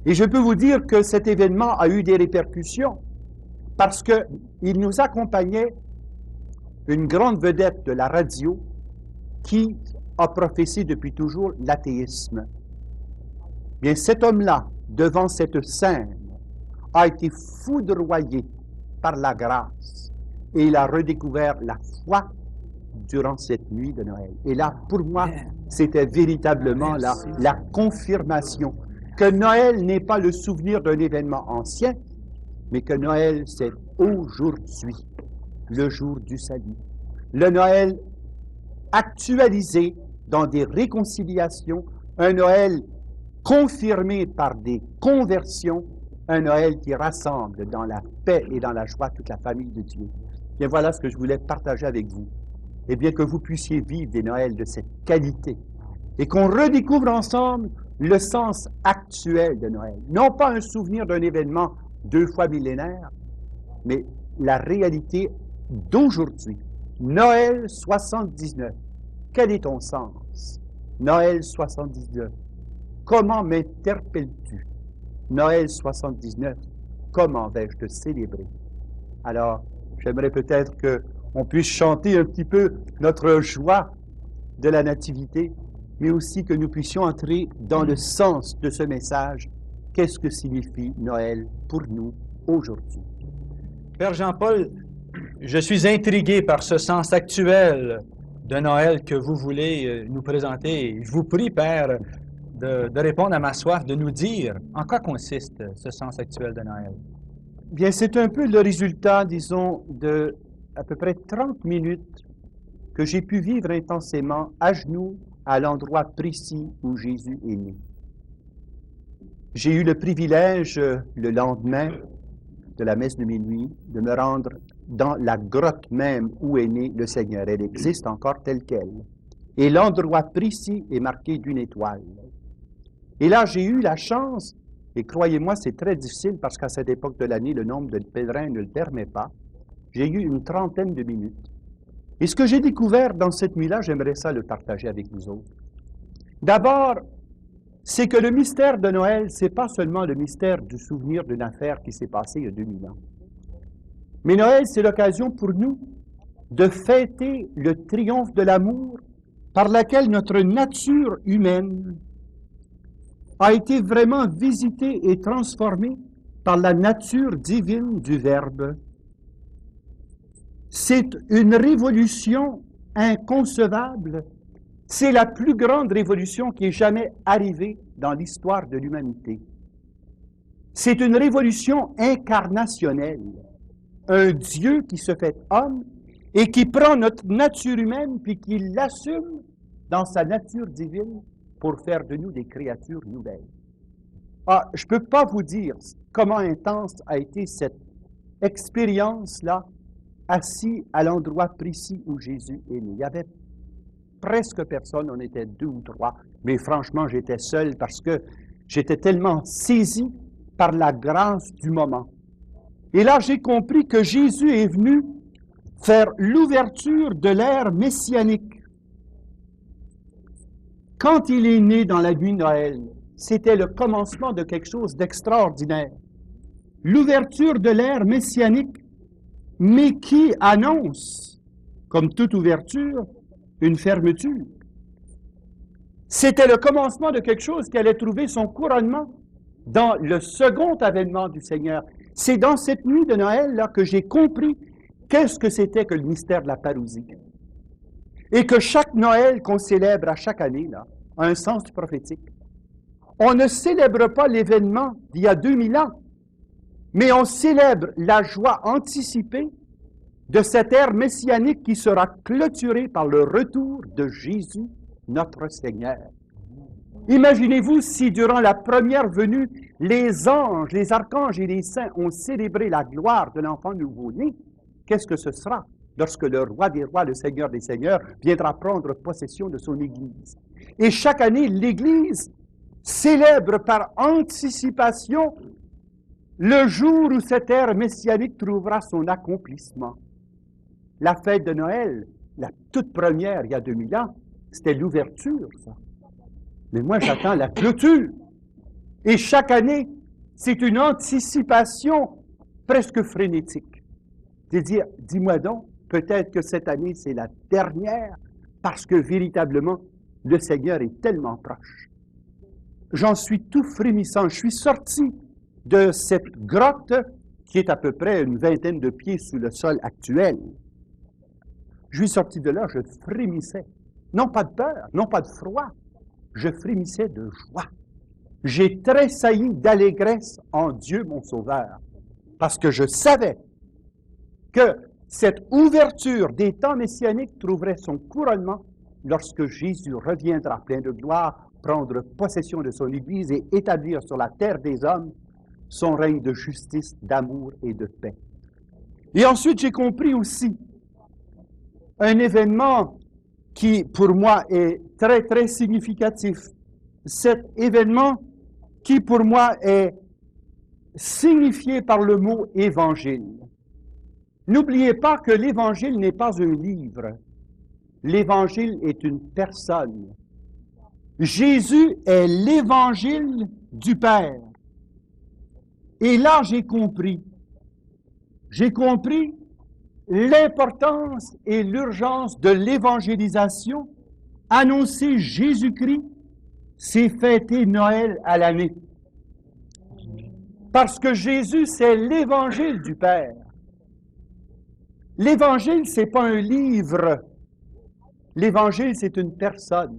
Et je peux vous dire que cet événement a eu des répercussions parce qu'il nous accompagnait une grande vedette de la radio qui a professé depuis toujours l'athéisme. Bien, cet homme-là, devant cette scène, a été foudroyé par la grâce et il a redécouvert la foi durant cette nuit de Noël. Et là, pour moi, c'était véritablement la confirmation que Noël n'est pas le souvenir d'un événement ancien, mais que Noël, c'est aujourd'hui, le jour du salut. Le Noël actualisé dans des réconciliations, un Noël confirmé par des conversions, un Noël qui rassemble dans la paix et dans la joie toute la famille de Dieu. Bien, voilà ce que je voulais partager avec vous. Et bien que vous puissiez vivre des Noëls de cette qualité et qu'on redécouvre ensemble le sens actuel de Noël. Non pas un souvenir d'un événement 2 fois millénaire, mais la réalité d'aujourd'hui. Noël 79. Quel est ton sens? Noël 79. Comment m'interpelles-tu? Noël 79. Comment vais-je te célébrer? Alors, j'aimerais peut-être qu'on puisse chanter un petit peu notre joie de la nativité, mais aussi que nous puissions entrer dans le sens de ce message. Qu'est-ce que signifie Noël pour nous aujourd'hui? Père Jean-Paul, je suis intrigué par ce sens actuel de Noël que vous voulez nous présenter. Je vous prie, Père, de répondre à ma soif, de nous dire en quoi consiste ce sens actuel de Noël. Bien, c'est un peu le résultat, disons, de à peu près 30 minutes que j'ai pu vivre intensément à genoux à l'endroit précis où Jésus est né. J'ai eu le privilège, le lendemain de la messe de minuit, de me rendre dans la grotte même où est né le Seigneur. Elle existe encore telle qu'elle. Et l'endroit précis est marqué d'une étoile. Et là, j'ai eu la chance, et croyez-moi, c'est très difficile parce qu'à cette époque de l'année, le nombre de pèlerins ne le permet pas. J'ai eu une 30aine de minutes. Et ce que j'ai découvert dans cette nuit-là, j'aimerais ça le partager avec vous autres. D'abord, c'est que le mystère de Noël, c'est pas seulement le mystère du souvenir d'une affaire qui s'est passée il y a 2000 ans. Mais Noël, c'est l'occasion pour nous de fêter le triomphe de l'amour par laquelle notre nature humaine a été vraiment visitée et transformée par la nature divine du Verbe. C'est une révolution inconcevable. C'est la plus grande révolution qui ait jamais arrivée dans l'histoire de l'humanité. C'est une révolution incarnationnelle. Un Dieu qui se fait homme et qui prend notre nature humaine puis qui l'assume dans sa nature divine pour faire de nous des créatures nouvelles. Ah, je ne peux pas vous dire comment intense a été cette expérience-là, assis à l'endroit précis où Jésus est né. Il y avait presque personne, on était 2 ou 3, mais franchement, j'étais seul parce que j'étais tellement saisi par la grâce du moment. Et là, j'ai compris que Jésus est venu faire l'ouverture de l'ère messianique. Quand il est né dans la nuit de Noël, c'était le commencement de quelque chose d'extraordinaire. L'ouverture de l'ère messianique, mais qui annonce, comme toute ouverture, une fermeture. C'était le commencement de quelque chose qui allait trouver son couronnement dans le second avènement du Seigneur. C'est dans cette nuit de Noël là que j'ai compris qu'est-ce que c'était que le mystère de la parousie. Et que chaque Noël qu'on célèbre à chaque année là, a un sens prophétique. On ne célèbre pas l'événement d'il y a 2000 ans, mais on célèbre la joie anticipée de cette ère messianique qui sera clôturée par le retour de Jésus, notre Seigneur. Imaginez-vous si durant la première venue, les anges, les archanges et les saints ont célébré la gloire de l'enfant nouveau-né. Qu'est-ce que ce sera lorsque le roi des rois, le Seigneur des seigneurs, viendra prendre possession de son Église? Et chaque année, l'Église célèbre par anticipation le jour où cette ère messianique trouvera son accomplissement. La fête de Noël, la toute première, il y a 2000 ans, c'était l'ouverture, ça. Mais moi, j'attends la clôture. Et chaque année, c'est une anticipation presque frénétique. C'est dire, dis-moi donc, peut-être que cette année, c'est la dernière, parce que véritablement, le Seigneur est tellement proche. J'en suis tout frémissant. Je suis sorti de cette grotte qui est à peu près une vingtaine de pieds sous le sol actuel. Je suis sorti de là, je frémissais. Non pas de peur, non pas de froid. Je frémissais de joie. J'ai tressailli d'allégresse en Dieu mon Sauveur, parce que je savais que cette ouverture des temps messianiques trouverait son couronnement lorsque Jésus reviendra plein de gloire, prendre possession de son Église et établir sur la terre des hommes son règne de justice, d'amour et de paix. Et ensuite, j'ai compris aussi un événement qui, pour moi, est très, très significatif. Cet événement qui, pour moi, est signifié par le mot « évangile ». N'oubliez pas que l'Évangile n'est pas un livre. L'Évangile est une personne. Jésus est l'Évangile du Père. Et là, j'ai compris l'importance et l'urgence de l'évangélisation. Annoncer Jésus-Christ, c'est fêter Noël à l'année. Parce que Jésus, c'est l'Évangile du Père. L'Évangile, ce n'est pas un livre. L'Évangile, c'est une personne.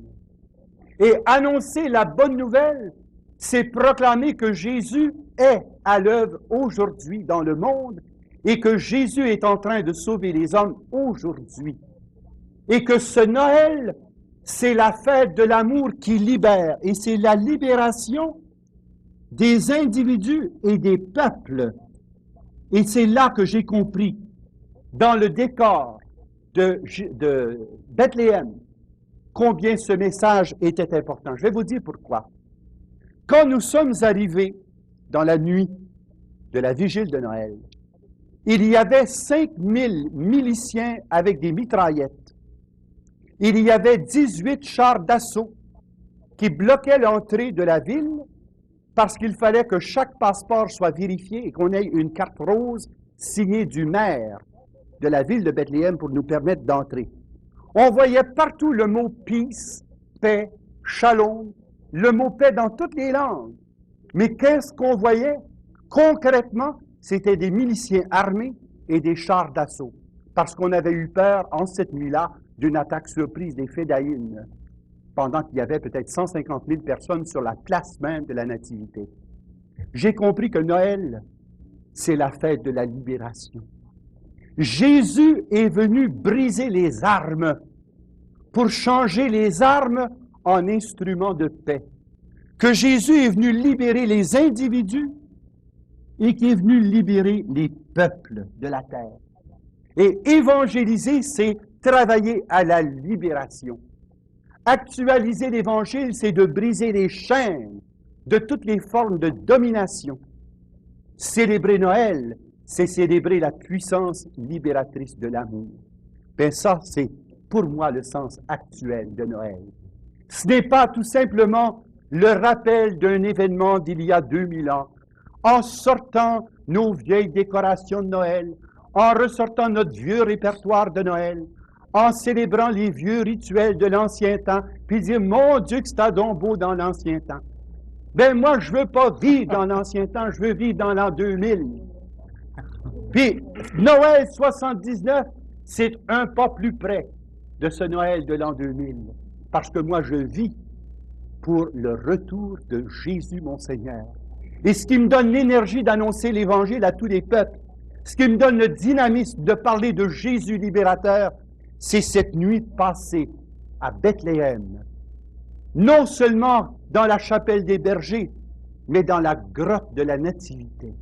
Et annoncer la bonne nouvelle, c'est proclamer que Jésus est à l'œuvre aujourd'hui dans le monde et que Jésus est en train de sauver les hommes aujourd'hui. Et que ce Noël, c'est la fête de l'amour qui libère. Et c'est la libération des individus et des peuples. Et c'est là que j'ai compris, dans le décor de Bethléem, combien ce message était important. Je vais vous dire pourquoi. Quand nous sommes arrivés dans la nuit de la vigile de Noël, il y avait 5000 miliciens avec des mitraillettes. Il y avait 18 chars d'assaut qui bloquaient l'entrée de la ville parce qu'il fallait que chaque passeport soit vérifié et qu'on ait une carte rose signée du maire de la ville de Bethléem pour nous permettre d'entrer. On voyait partout le mot « peace »,« paix »,« shalom », le mot « paix » dans toutes les langues. Mais qu'est-ce qu'on voyait? Concrètement, c'était des miliciens armés et des chars d'assaut, parce qu'on avait eu peur, en cette nuit-là, d'une attaque surprise des Fédayines, pendant qu'il y avait peut-être 150 000 personnes sur la place même de la Nativité. J'ai compris que Noël, c'est la fête de la libération. Jésus est venu briser les armes pour changer les armes en instruments de paix. Que Jésus est venu libérer les individus et qui est venu libérer les peuples de la terre. Et évangéliser, c'est travailler à la libération. Actualiser l'Évangile, c'est de briser les chaînes de toutes les formes de domination. Célébrer Noël, c'est célébrer la puissance libératrice de l'amour. Bien ça, c'est pour moi le sens actuel de Noël. Ce n'est pas tout simplement le rappel d'un événement d'il y a 2000 ans, en sortant nos vieilles décorations de Noël, en ressortant notre vieux répertoire de Noël, en célébrant les vieux rituels de l'ancien temps, puis dire, mon Dieu, que c'était donc beau dans l'ancien temps. Ben moi, je veux pas vivre dans l'ancien temps, je veux vivre dans l'an 2000. Puis, Noël 79, c'est un pas plus près de ce Noël de l'an 2000, parce que moi, je vis pour le retour de Jésus, mon Seigneur. Et ce qui me donne l'énergie d'annoncer l'Évangile à tous les peuples, ce qui me donne le dynamisme de parler de Jésus libérateur, c'est cette nuit passée à Bethléem, non seulement dans la chapelle des bergers, mais dans la grotte de la Nativité.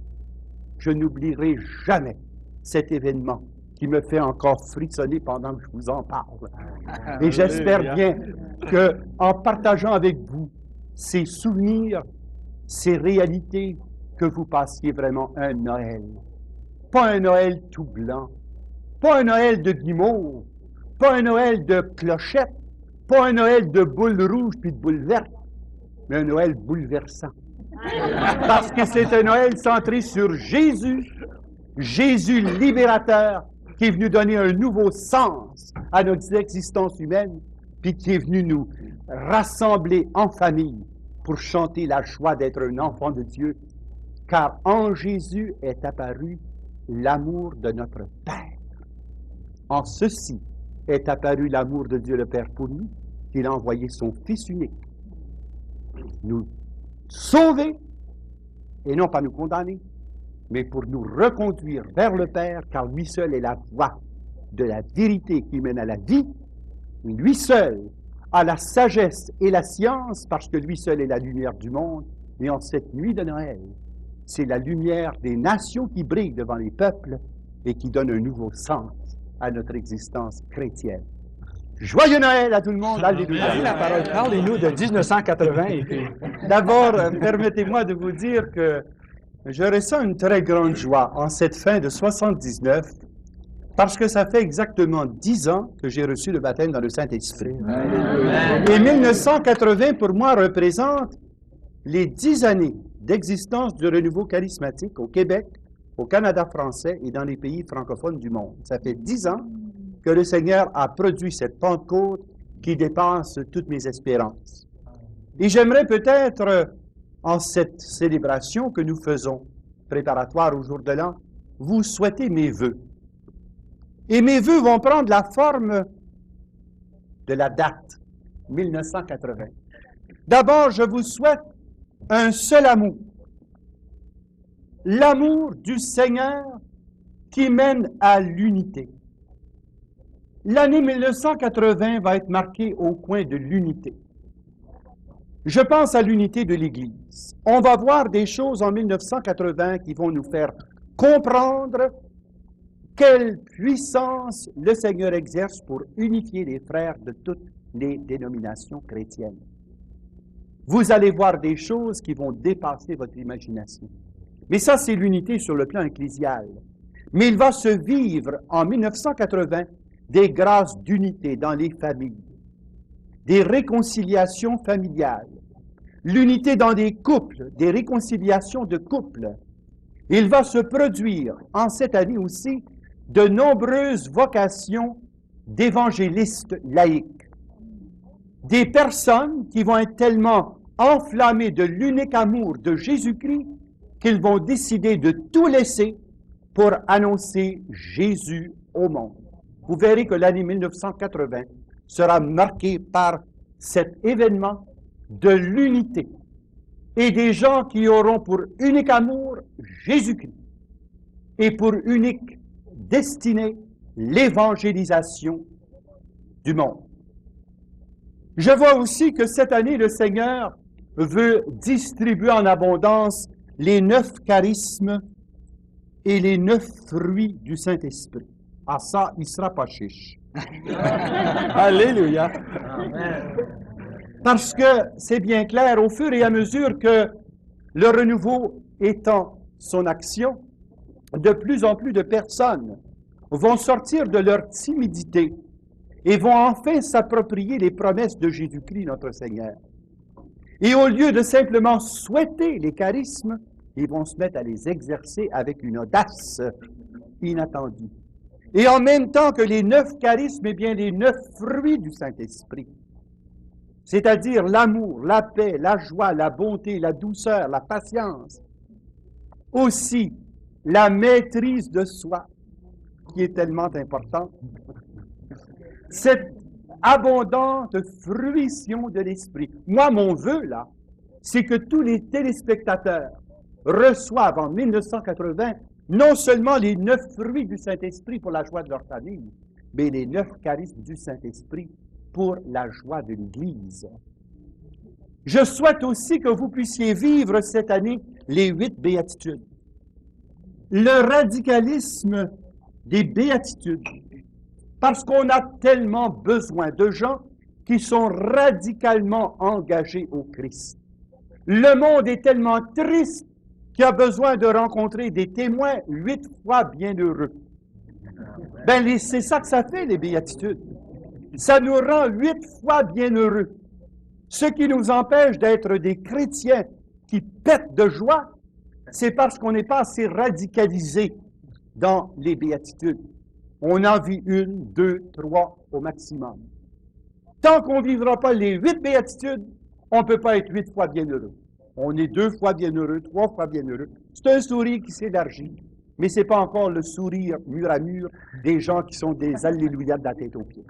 Je n'oublierai jamais cet événement qui me fait encore frissonner pendant que je vous en parle. Et j'espère bien que, en partageant avec vous ces souvenirs, ces réalités, que vous passiez vraiment un Noël. Pas un Noël tout blanc, pas un Noël de guimauve, pas un Noël de clochettes, pas un Noël de boules rouges puis de boules vertes, mais un Noël bouleversant. Parce que c'est un Noël centré sur Jésus, Jésus libérateur, qui est venu donner un nouveau sens à notre existence humaine, puis qui est venu nous rassembler en famille pour chanter la joie d'être un enfant de Dieu, car en Jésus est apparu l'amour de notre Père. En ceci est apparu l'amour de Dieu le Père pour nous, qu'il a envoyé son Fils unique, nous sauver, et non pas nous condamner, mais pour nous reconduire vers le Père, car lui seul est la voie de la vérité qui mène à la vie. Lui seul a la sagesse et la science, parce que lui seul est la lumière du monde. Et en cette nuit de Noël, c'est la lumière des nations qui brille devant les peuples et qui donne un nouveau sens à notre existence chrétienne. Joyeux Noël à tout le monde! Alléluia! La parole. Parlez-nous de 1980. Et puis... D'abord, permettez-moi de vous dire que je ressens une très grande joie en cette fin de 79, parce que ça fait exactement 10 ans que j'ai reçu le baptême dans le Saint-Esprit. Et 1980, pour moi, représente les 10 années d'existence du renouveau charismatique au Québec, au Canada français et dans les pays francophones du monde. Ça fait 10 ans que le Seigneur a produit cette Pentecôte qui dépasse toutes mes espérances. Et j'aimerais peut-être, en cette célébration que nous faisons, préparatoire au jour de l'an, vous souhaiter mes vœux. Et mes vœux vont prendre la forme de la date, 1980. D'abord, je vous souhaite un seul amour. L'amour du Seigneur qui mène à l'unité. L'année 1980 va être marquée au coin de l'unité. Je pense à l'unité de l'Église. On va voir des choses en 1980 qui vont nous faire comprendre quelle puissance le Seigneur exerce pour unifier les frères de toutes les dénominations chrétiennes. Vous allez voir des choses qui vont dépasser votre imagination. Mais ça, c'est l'unité sur le plan ecclésial. Mais il va se vivre en 1980 des grâces d'unité dans les familles, des réconciliations familiales, l'unité dans des couples, des réconciliations de couples. Il va se produire en cette année aussi de nombreuses vocations d'évangélistes laïcs. Des personnes qui vont être tellement enflammées de l'unique amour de Jésus-Christ qu'ils vont décider de tout laisser pour annoncer Jésus au monde. Vous verrez que l'année 1980 sera marquée par cet événement de l'unité et des gens qui auront pour unique amour Jésus-Christ et pour unique destinée l'évangélisation du monde. Je vois aussi que cette année, le Seigneur veut distribuer en abondance les 9 charismes et les 9 fruits du Saint-Esprit. Ah ça, il ne sera pas chiche. Alléluia! Parce que c'est bien clair, au fur et à mesure que le renouveau étend son action, de plus en plus de personnes vont sortir de leur timidité et vont enfin s'approprier les promesses de Jésus-Christ, notre Seigneur. Et au lieu de simplement souhaiter les charismes, ils vont se mettre à les exercer avec une audace inattendue. Et en même temps que les 9 charismes, eh bien les 9 fruits du Saint-Esprit, c'est-à-dire l'amour, la paix, la joie, la bonté, la douceur, la patience, aussi la maîtrise de soi, qui est tellement importante, cette abondante fruition de l'Esprit. Moi, mon vœu, là, c'est que tous les téléspectateurs reçoivent en 1980 non seulement les 9 fruits du Saint-Esprit pour la joie de leur famille, mais les 9 charismes du Saint-Esprit pour la joie de l'Église. Je souhaite aussi que vous puissiez vivre cette année les 8 béatitudes. Le radicalisme des béatitudes, parce qu'on a tellement besoin de gens qui sont radicalement engagés au Christ. Le monde est tellement triste qu'il a besoin de rencontrer des témoins 8 fois bienheureux. Ben, c'est ça que ça fait, les béatitudes. Ça nous rend 8 fois bienheureux. Ce qui nous empêche d'être des chrétiens qui pètent de joie, c'est parce qu'on n'est pas assez radicalisé dans les béatitudes. On en vit 1, 2, 3 au maximum. Tant qu'on ne vivra pas les 8 béatitudes, on ne peut pas être 8 fois bienheureux. On est 2 fois bienheureux, 3 fois bienheureux. C'est un sourire qui s'élargit, mais ce n'est pas encore le sourire mur à mur des gens qui sont des alléluia de la tête aux pieds.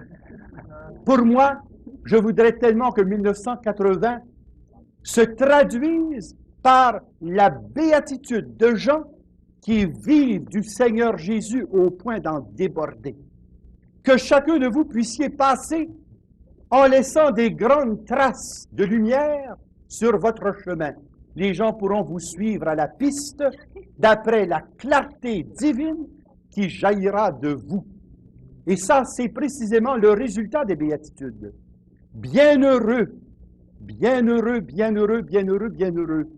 Pour moi, je voudrais tellement que 1980 se traduise par la béatitude de gens qui vivent du Seigneur Jésus au point d'en déborder. Que chacun de vous puissiez passer en laissant des grandes traces de lumière sur votre chemin. Les gens pourront vous suivre à la piste d'après la clarté divine qui jaillira de vous. Et ça, c'est précisément le résultat des béatitudes. Bienheureux, bienheureux, bienheureux, bienheureux, bienheureux.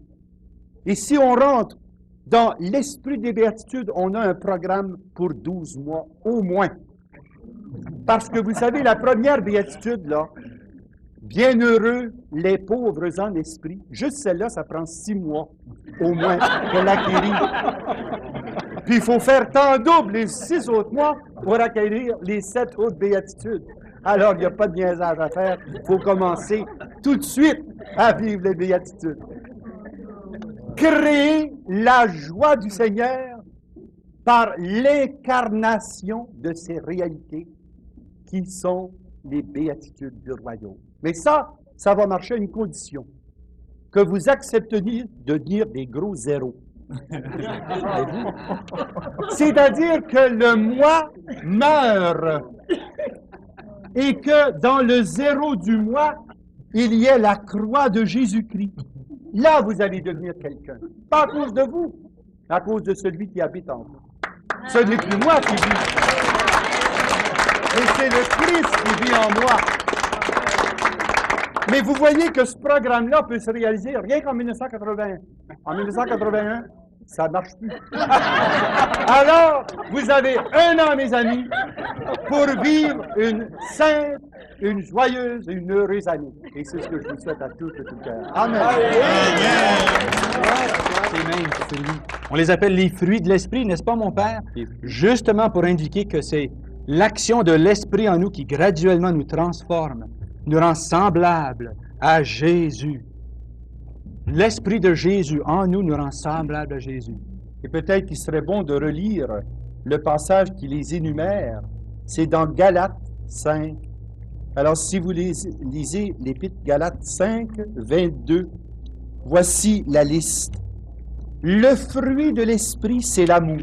Et si on rentre dans l'esprit des béatitudes, on a un programme pour 12 mois, au moins. Parce que vous savez, la première béatitude, là, bienheureux les pauvres en esprit, juste celle-là, ça prend 6 mois, au moins, pour l'acquérir. Puis il faut faire tant double les 6 autres mois pour acquérir les 7 autres béatitudes. Alors, il n'y a pas de niaisage à faire. Il faut commencer tout de suite à vivre les béatitudes. Créer la joie du Seigneur par l'incarnation de ces réalités qui sont les béatitudes du royaume. Mais ça va marcher à une condition, que vous accepteriez de dire des gros zéros. C'est-à-dire que le moi meurt et que dans le zéro du moi, il y ait la croix de Jésus-Christ. Là, vous allez devenir quelqu'un. Pas à cause de vous, à cause de celui qui habite en vous. Ce n'est plus moi qui vis, mais c'est le Christ qui vit en moi. Mais vous voyez que ce programme-là peut se réaliser rien qu'en 1981. En 1981, ça ne marche plus. Alors, vous avez 1 an, mes amis, pour vivre une sainte, une joyeuse, une heureuse année. Et c'est ce que je vous souhaite à tous de tout cœur. Amen. On les appelle les fruits de l'esprit, n'est-ce pas, mon Père? Justement pour indiquer que c'est l'action de l'esprit en nous qui graduellement nous transforme, nous rend semblables à Jésus. L'esprit de Jésus en nous nous rend semblables à Jésus. Et peut-être qu'il serait bon de relire le passage qui les énumère. C'est dans Galates 5. Alors, si vous lisez l'Épître Galates 5, 22, voici la liste. Le fruit de l'esprit, c'est l'amour.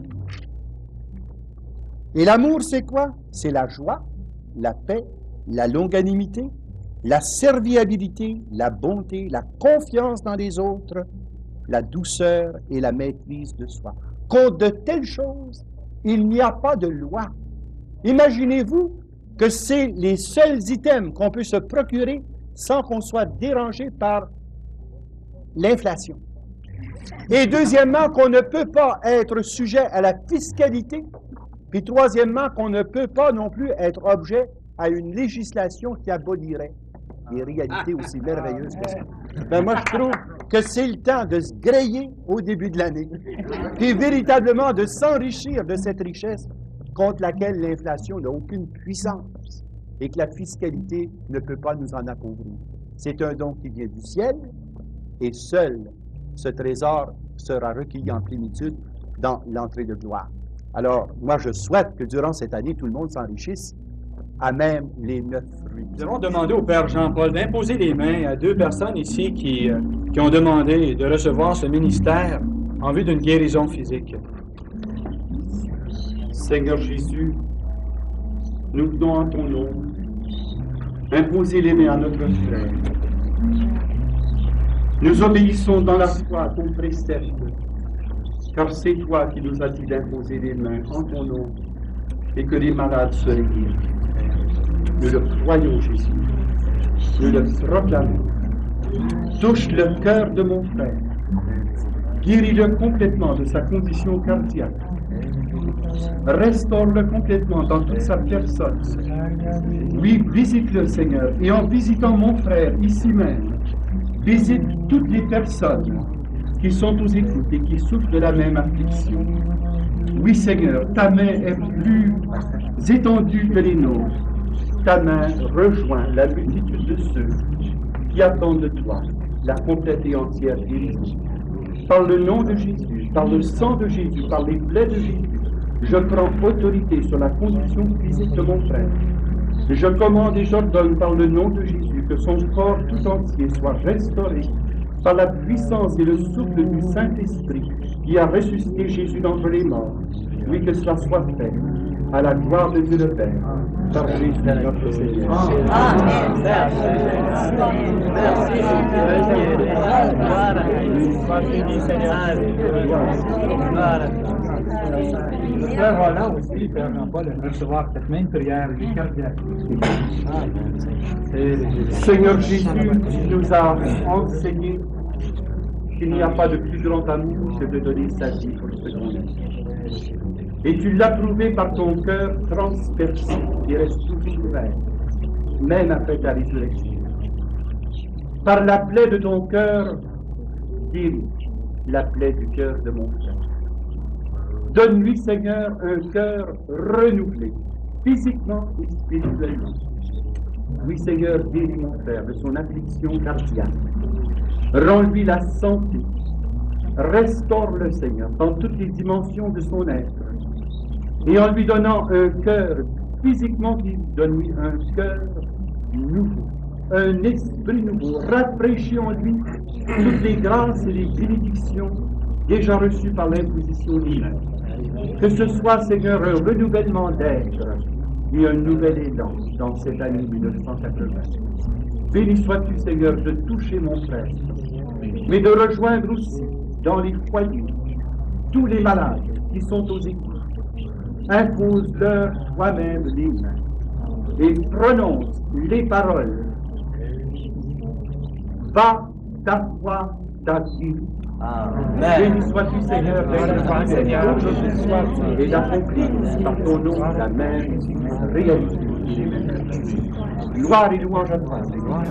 Et l'amour, c'est quoi? C'est la joie, la paix, la longanimité, la serviabilité, la bonté, la confiance dans les autres, la douceur et la maîtrise de soi. Contre de telles choses, il n'y a pas de loi. Imaginez-vous que c'est les seuls items qu'on peut se procurer sans qu'on soit dérangé par l'inflation. Et deuxièmement, qu'on ne peut pas être sujet à la fiscalité. Puis troisièmement, qu'on ne peut pas non plus être objet à une législation qui abolirait des réalités aussi merveilleuses que ça. Ben moi, je trouve que c'est le temps de se gréer au début de l'année, puis véritablement de s'enrichir de cette richesse contre laquelle l'inflation n'a aucune puissance et que la fiscalité ne peut pas nous en appauvrir. C'est un don qui vient du ciel et seul ce trésor sera recueilli en plénitude dans l'entrée de gloire. Alors, moi, je souhaite que durant cette année, tout le monde s'enrichisse à même les 9 fruits. Nous allons demander au Père Jean-Paul d'imposer les mains à 2 personnes ici qui ont demandé de recevoir ce ministère en vue d'une guérison physique. Seigneur Jésus, nous venons en ton nom imposer les mains à notre frère Nous obéissons dans la foi à ton précepte, car c'est toi qui nous as dit d'imposer les mains en ton nom et que les malades seraient guéris. Nous le croyons, Jésus. Nous le proclamons. Touche le cœur de mon frère. Guéris-le complètement de sa condition cardiaque. Restaure-le complètement dans toute sa personne. Oui, visite-le, Seigneur. Et en visitant mon frère ici même, visite toutes les personnes qui sont aux écoutes et qui souffrent de la même affliction. Oui, Seigneur, ta main est plus étendue que les nôtres. Ta main rejoint la multitude de ceux qui attendent de toi la complète et entière guérison. Par le nom de Jésus, par le sang de Jésus, par les plaies de Jésus, je prends autorité sur la condition physique de mon frère. Je commande et j'ordonne par le nom de Jésus que son corps tout entier soit restauré par la puissance et le souffle du Saint-Esprit qui a ressuscité Jésus d'entre les morts. Oui, que cela soit fait à la gloire de Dieu le Père, par Jésus notre Seigneur. Le frère Roland aussi, frère Jean-Paul, aimerait recevoir cette même prière, il est cardiaque. Seigneur Jésus, tu nous as enseigné qu'il n'y a pas de plus grand amour que de donner sa vie pour ce qu'on aime. Et tu l'as prouvé par ton cœur transpercé qui reste toujours ouvert, même après ta résurrection. Par la plaie de ton cœur, guéris la plaie du cœur de mon frère. Donne-lui, Seigneur, un cœur renouvelé, physiquement et spirituellement. Oui, Seigneur, guéris mon frère de son affliction cardiaque. Rends-lui la santé. Restaure-le, Seigneur, dans toutes les dimensions de son être. Et en lui donnant un cœur physiquement vivant, donne-lui un cœur nouveau, un esprit nouveau. Rafraîchis en lui toutes les grâces et les bénédictions déjà reçues par l'imposition humaine. Que ce soit, Seigneur, un renouvellement d'être et un nouvel élan dans cette année 1980. Béni sois-tu, Seigneur, de toucher mon frère, mais de rejoindre aussi dans les foyers tous les malades qui sont aux écoutes. Impose-leur toi-même les mains et prononce les paroles. Va, ta foi t'a guéri. Béni sois-tu, Seigneur, Seigneur, et d'accomplir par ton nom la même réalité. Gloire et louange à toi, Seigneur.